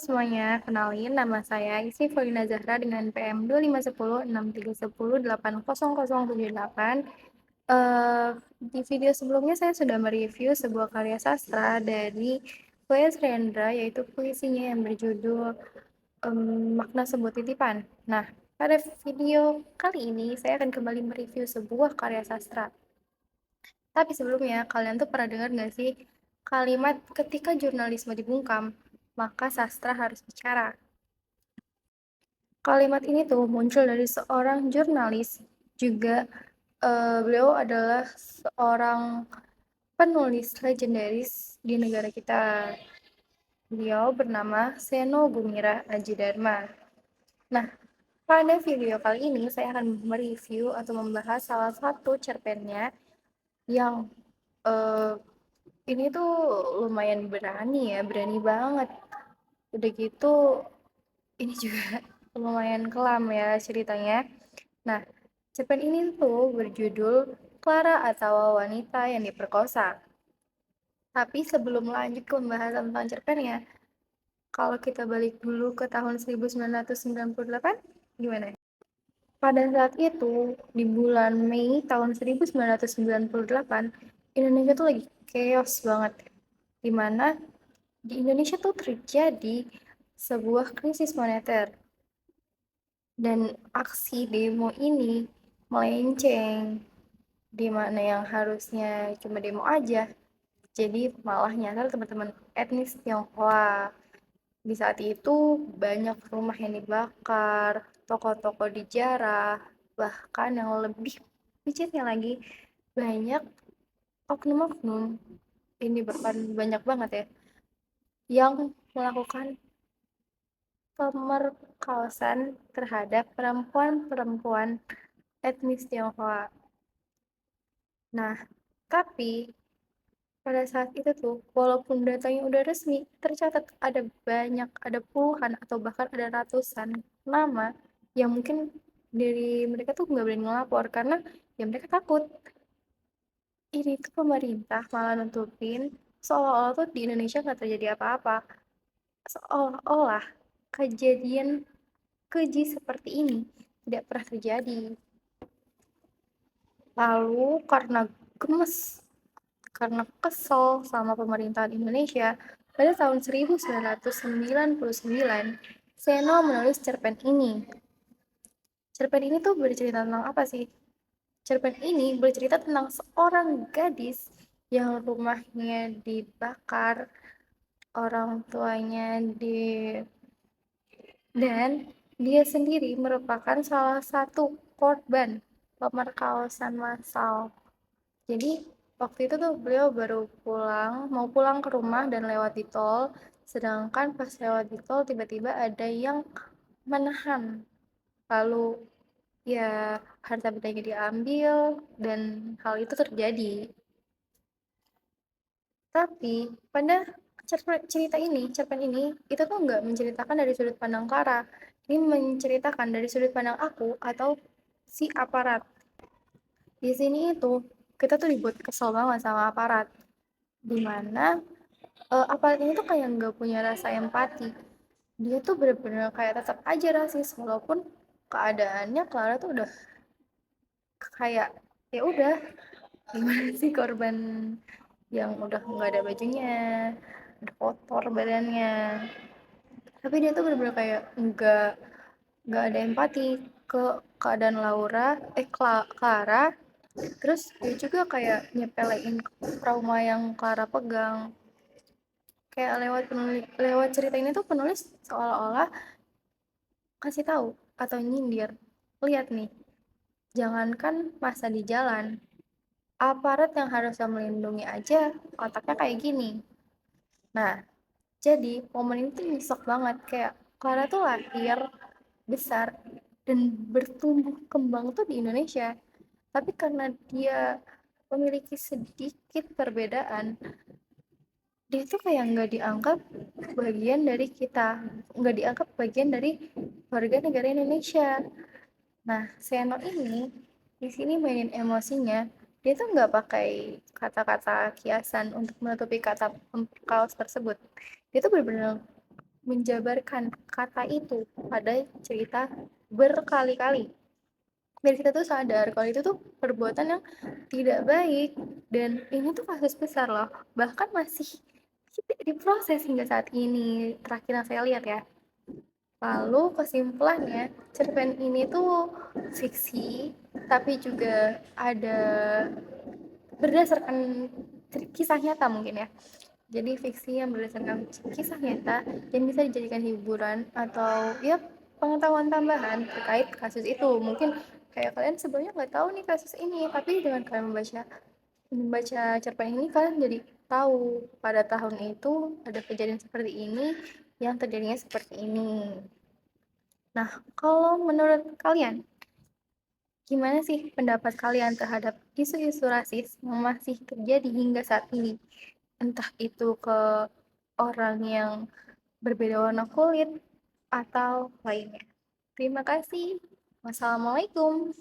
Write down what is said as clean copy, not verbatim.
semuanya, kenalin nama saya Isi Folina Zahra dengan PM 251063108078. Eh, di video sebelumnya saya sudah mereview sebuah karya sastra dari P.S. Rendra, yaitu puisinya yang berjudul Makna Sebuah Titipan. Nah, pada video kali ini saya akan kembali mereview sebuah karya sastra. Tapi sebelumnya, kalian tuh pernah dengar nggak sih kalimat ketika jurnalisme dibungkam, maka sastra harus bicara? Kalimat ini tuh muncul dari seorang jurnalis, juga beliau adalah seorang penulis legendaris di negara kita. Beliau bernama Seno Gumirah Adjidharma. Nah, pada video kali ini saya akan mereview atau membahas salah satu cerpennya yang eh, ini tuh lumayan berani ya, berani banget. Udah gitu, ini juga lumayan kelam ya ceritanya. Nah, cerpen ini tuh berjudul Clara atau Wanita yang Diperkosa. Tapi sebelum lanjut ke pembahasan tentang cerpennya, kalau kita balik dulu ke tahun 1998, gimana? Pada saat itu, di bulan Mei tahun 1998, Indonesia tuh lagi chaos banget. Dimana di Indonesia tuh terjadi sebuah krisis moneter. Dan aksi demo ini melenceng, di mana yang harusnya cuma demo aja, jadi malah nyasar teman-teman etnis Tionghoa. Di saat itu banyak rumah yang dibakar, toko-toko dijarah, bahkan yang lebih picitnya lagi, banyak oknum-oknum, ini bahkan banyak banget ya, yang melakukan pemerkosaan terhadap perempuan-perempuan etnis Tionghoa. Nah, tapi pada saat itu tuh, walaupun datanya udah resmi, tercatat ada puluhan atau bahkan ada ratusan nama yang mungkin dari mereka tuh nggak berani ngelapor karena ya mereka takut ini tuh pemerintah malah nutupin seolah-olah tuh di Indonesia nggak terjadi apa-apa, seolah-olah kejadian keji seperti ini tidak pernah terjadi. Lalu karena kesel sama pemerintahan Indonesia, pada tahun 1999, Seno menulis cerpen ini. Cerpen ini tuh bercerita tentang apa sih? Cerpen ini bercerita tentang seorang gadis yang rumahnya dibakar, orang tuanya dan dia sendiri merupakan salah satu korban pemerkosaan massal. Jadi waktu itu tuh beliau baru mau pulang ke rumah dan lewat di tol, sedangkan pas lewat di tol tiba-tiba ada yang menahan. Lalu ya harta bendanya diambil dan hal itu terjadi. Tapi pada cerpen ini itu tuh nggak menceritakan dari sudut pandang Clara. Ini menceritakan dari sudut pandang aku atau si aparat. Di sini itu kita tuh dibuat kesel banget sama aparat. Dimana aparat ini tuh kayak nggak punya rasa empati. Dia tuh bener-bener kayak tetap aja rasis walaupun keadaannya Clara tuh udah kayak ya udah, gimana sih korban yang udah nggak ada bajunya, udah kotor badannya, tapi dia tuh bener-bener kayak nggak ada empati ke keadaan Clara. Terus dia juga kayak nyepelein trauma yang Clara pegang. Kayak lewat cerita ini tuh penulis seolah-olah kasih tahu atau nyindir, lihat nih, jangankan masa di jalan, aparat yang harusnya melindungi aja otaknya kayak gini. Nah, jadi momen ini tuh nyesek banget, kayak Clara tuh lahir besar dan bertumbuh kembang tuh di Indonesia, tapi karena dia memiliki sedikit perbedaan, dia tuh kayak nggak dianggap bagian dari kita, nggak dianggap bagian dari warga negara Indonesia. Nah, Seno ini di sini mainin emosinya. Dia tuh nggak pakai kata-kata kiasan untuk menutupi kata kaos tersebut. Dia tuh benar-benar menjabarkan kata itu pada cerita berkali-kali. Dan kita tuh sadar kalau itu tuh perbuatan yang tidak baik, dan ini tuh kasus besar loh, bahkan masih diproses hingga saat ini, terakhir yang saya lihat ya. Lalu kesimpulannya, cerpen ini tuh fiksi, tapi juga ada berdasarkan kisah nyata mungkin ya. Jadi fiksi yang berdasarkan kisah nyata dan bisa dijadikan hiburan atau ya pengetahuan tambahan terkait kasus itu. Mungkin kayak kalian sebelumnya nggak tahu nih kasus ini, tapi dengan kalian membaca cerpen ini, kalian jadi tahu pada tahun itu ada kejadian seperti ini yang terjadinya seperti ini. Nah, kalau menurut kalian, gimana sih pendapat kalian terhadap isu-isu rasis yang masih terjadi hingga saat ini? Entah itu ke orang yang berbeda warna kulit atau lainnya. Terima kasih. Wassalamualaikum.